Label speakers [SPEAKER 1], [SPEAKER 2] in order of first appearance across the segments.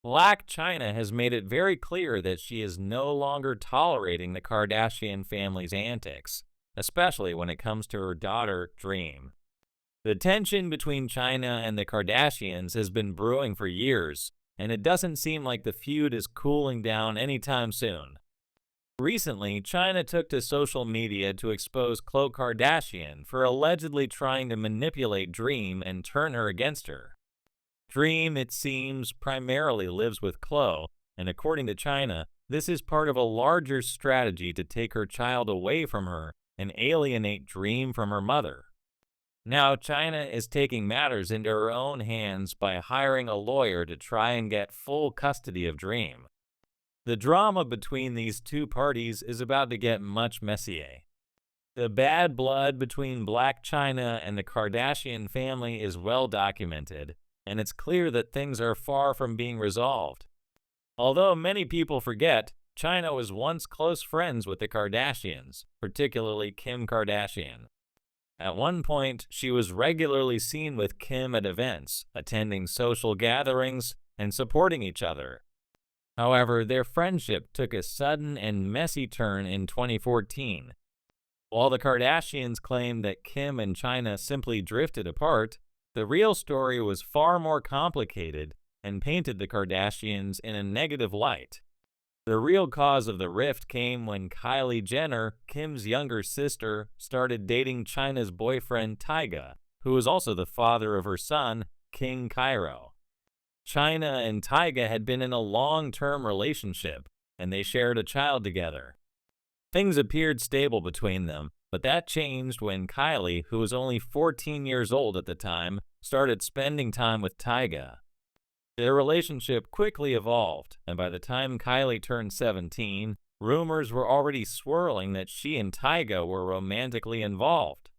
[SPEAKER 1] Blac Chyna has made it very clear that she is no longer tolerating the Kardashian family's antics, especially when it comes to her daughter, Dream. The tension between Chyna and the Kardashians has been brewing for years, and it doesn't seem like the feud is cooling down anytime soon. Recently, Chyna took to social media to expose Khloe Kardashian for allegedly trying to manipulate Dream and turn her against her. Dream, it seems, primarily lives with Khloe, and according to Chyna, this is part of a larger strategy to take her child away from her and alienate Dream from her mother. Now, Chyna is taking matters into her own hands by hiring a lawyer to try and get full custody of Dream. The drama between these two parties is about to get much messier. The bad blood between Blac Chyna and the Kardashian family is well documented, and it's clear that things are far from being resolved. Although many people forget, Chyna was once close friends with the Kardashians, particularly Kim Kardashian. At one point, she was regularly seen with Kim at events, attending social gatherings, and supporting each other. However, their friendship took a sudden and messy turn in 2014. While the Kardashians claimed that Kim and Chyna simply drifted apart, the real story was far more complicated and painted the Kardashians in a negative light. The real cause of the rift came when Kylie Jenner, Kim's younger sister, started dating Chyna's boyfriend Tyga, who was also the father of her son, King Cairo. Chyna and Tyga had been in a long-term relationship, and they shared a child together. Things appeared stable between them, but that changed when Kylie, who was only 14 years old at the time, started spending time with Tyga. Their relationship quickly evolved, and by the time Kylie turned 17, rumors were already swirling that she and Tyga were romantically involved.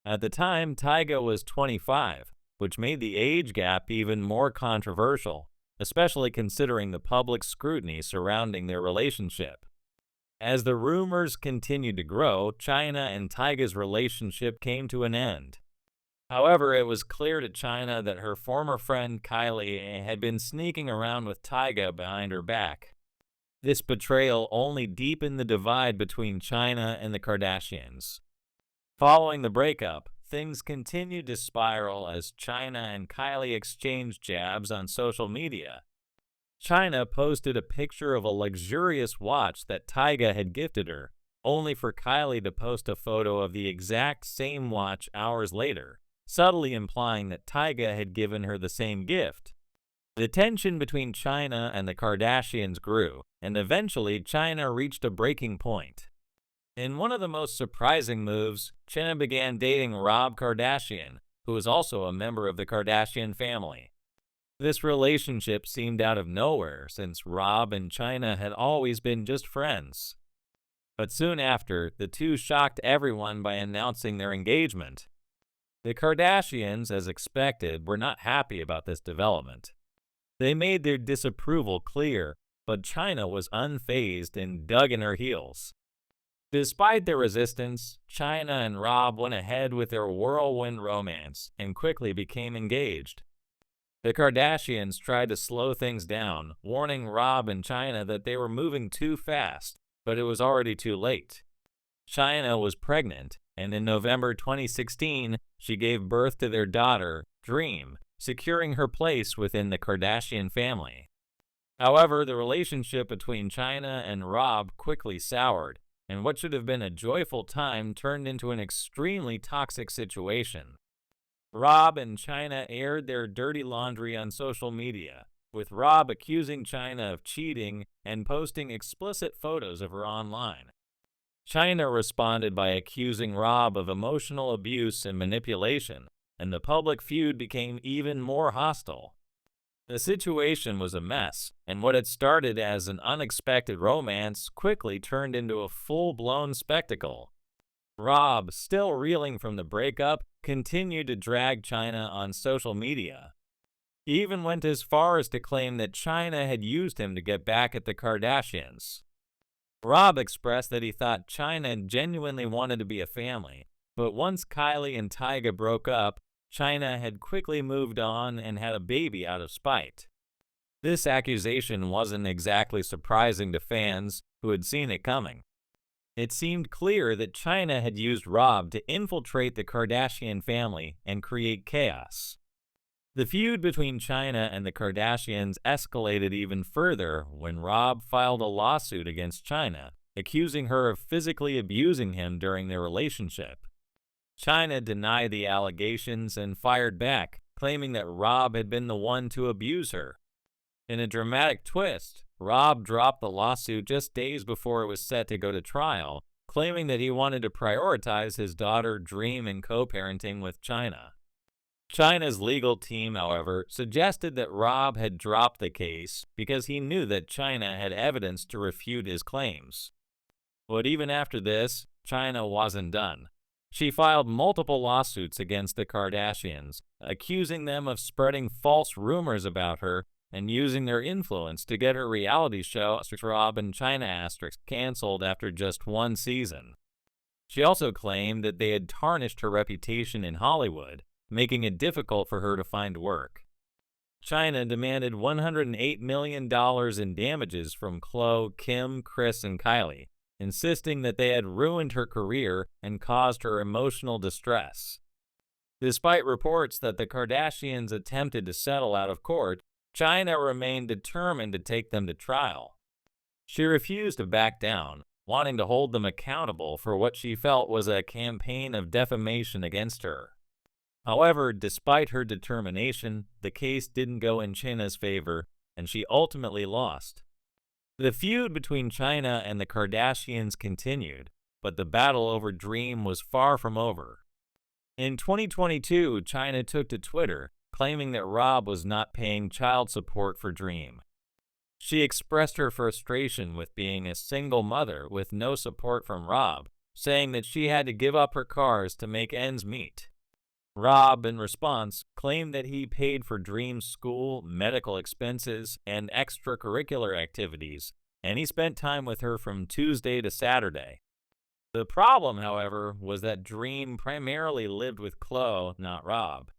[SPEAKER 1] At the time, Tyga was 25, which made the age gap even more controversial, especially considering the public scrutiny surrounding their relationship. As the rumors continued to grow, Chyna and Tyga's relationship came to an end. However, it was clear to Chyna that her former friend Kylie had been sneaking around with Tyga behind her back. This betrayal only deepened the divide between Chyna and the Kardashians. Following the breakup, things continued to spiral as Chyna and Kylie exchanged jabs on social media. Chyna posted a picture of a luxurious watch that Tyga had gifted her, only for Kylie to post a photo of the exact same watch hours later, subtly implying that Tyga had given her the same gift. The tension between Chyna and the Kardashians grew, and eventually Chyna reached a breaking point. In one of the most surprising moves, Chyna began dating Rob Kardashian, who is also a member of the Kardashian family. This relationship seemed out of nowhere since Rob and Chyna had always been just friends. But soon after, the two shocked everyone by announcing their engagement. The Kardashians, as expected, were not happy about this development. They made their disapproval clear, but Chyna was unfazed and dug in her heels. Despite their resistance, Chyna and Rob went ahead with their whirlwind romance and quickly became engaged. The Kardashians tried to slow things down, warning Rob and Chyna that they were moving too fast, but it was already too late. Chyna was pregnant, and in November 2016, she gave birth to their daughter, Dream, securing her place within the Kardashian family. However, the relationship between Chyna and Rob quickly soured, and what should have been a joyful time turned into an extremely toxic situation. Rob and Chyna aired their dirty laundry on social media, with Rob accusing Chyna of cheating and posting explicit photos of her online. Chyna responded by accusing Rob of emotional abuse and manipulation, and the public feud became even more hostile. The situation was a mess, and what had started as an unexpected romance quickly turned into a full-blown spectacle. Rob, still reeling from the breakup, continued to drag Chyna on social media. He even went as far as to claim that Chyna had used him to get back at the Kardashians. Rob expressed that he thought Chyna genuinely wanted to be a family, but once Kylie and Tyga broke up, Chyna had quickly moved on and had a baby out of spite. This accusation wasn't exactly surprising to fans who had seen it coming. It seemed clear that Chyna had used Rob to infiltrate the Kardashian family and create chaos. The feud between Chyna and the Kardashians escalated even further when Rob filed a lawsuit against Chyna, accusing her of physically abusing him during their relationship. Chyna denied the allegations and fired back, claiming that Rob had been the one to abuse her. In a dramatic twist, Rob dropped the lawsuit just days before it was set to go to trial, claiming that he wanted to prioritize his daughter's dream in co-parenting with Chyna. Chyna's legal team, however, suggested that Rob had dropped the case because he knew that Chyna had evidence to refute his claims. But even after this, Chyna wasn't done. She filed multiple lawsuits against the Kardashians, accusing them of spreading false rumors about her and using their influence to get her reality show Rob and Chyna canceled after just one season. She also claimed that they had tarnished her reputation in Hollywood, making it difficult for her to find work. Chyna demanded $108 million in damages from Khloe, Kim, Kris, and Kylie, insisting that they had ruined her career and caused her emotional distress. Despite reports that the Kardashians attempted to settle out of court, Chyna remained determined to take them to trial. She refused to back down, wanting to hold them accountable for what she felt was a campaign of defamation against her. However, despite her determination, the case didn't go in Chyna's favor, and she ultimately lost. The feud between Chyna and the Kardashians continued, but the battle over Dream was far from over. In 2022, Chyna took to Twitter, claiming that Rob was not paying child support for Dream. She expressed her frustration with being a single mother with no support from Rob, saying that she had to give up her cars to make ends meet. Rob, in response, claimed that he paid for Dream's school, medical expenses, and extracurricular activities, and he spent time with her from Tuesday to Saturday. The problem, however, was that Dream primarily lived with Khloe, not Rob.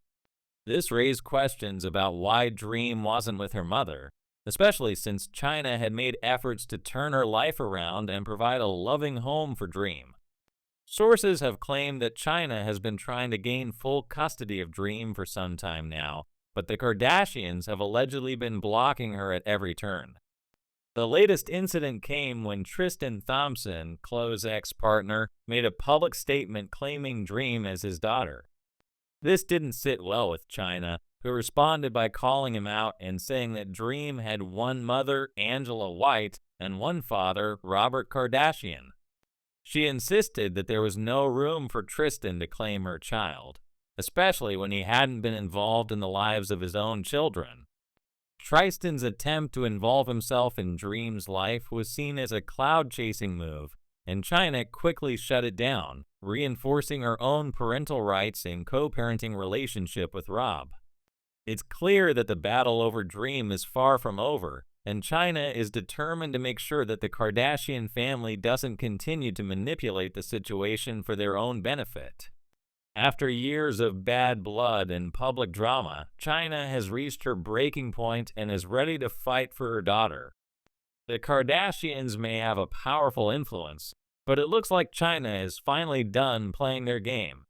[SPEAKER 1] This raised questions about why Dream wasn't with her mother, especially since Chyna had made efforts to turn her life around and provide a loving home for Dream. Sources have claimed that Chyna has been trying to gain full custody of Dream for some time now, but the Kardashians have allegedly been blocking her at every turn. The latest incident came when Tristan Thompson, Khloe's ex-partner, made a public statement claiming Dream as his daughter. This didn't sit well with Chyna, who responded by calling him out and saying that Dream had one mother, Angela White, and one father, Robert Kardashian. She insisted that there was no room for Tristan to claim her child, especially when he hadn't been involved in the lives of his own children. Tristan's attempt to involve himself in Dream's life was seen as a cloud-chasing move, and Chyna quickly shut it down, reinforcing her own parental rights and co-parenting relationship with Rob. It's clear that the battle over Dream is far from over, and Chyna is determined to make sure that the Kardashian family doesn't continue to manipulate the situation for their own benefit. After years of bad blood and public drama, Chyna has reached her breaking point and is ready to fight for her daughter. The Kardashians may have a powerful influence, but it looks like Chyna is finally done playing their game.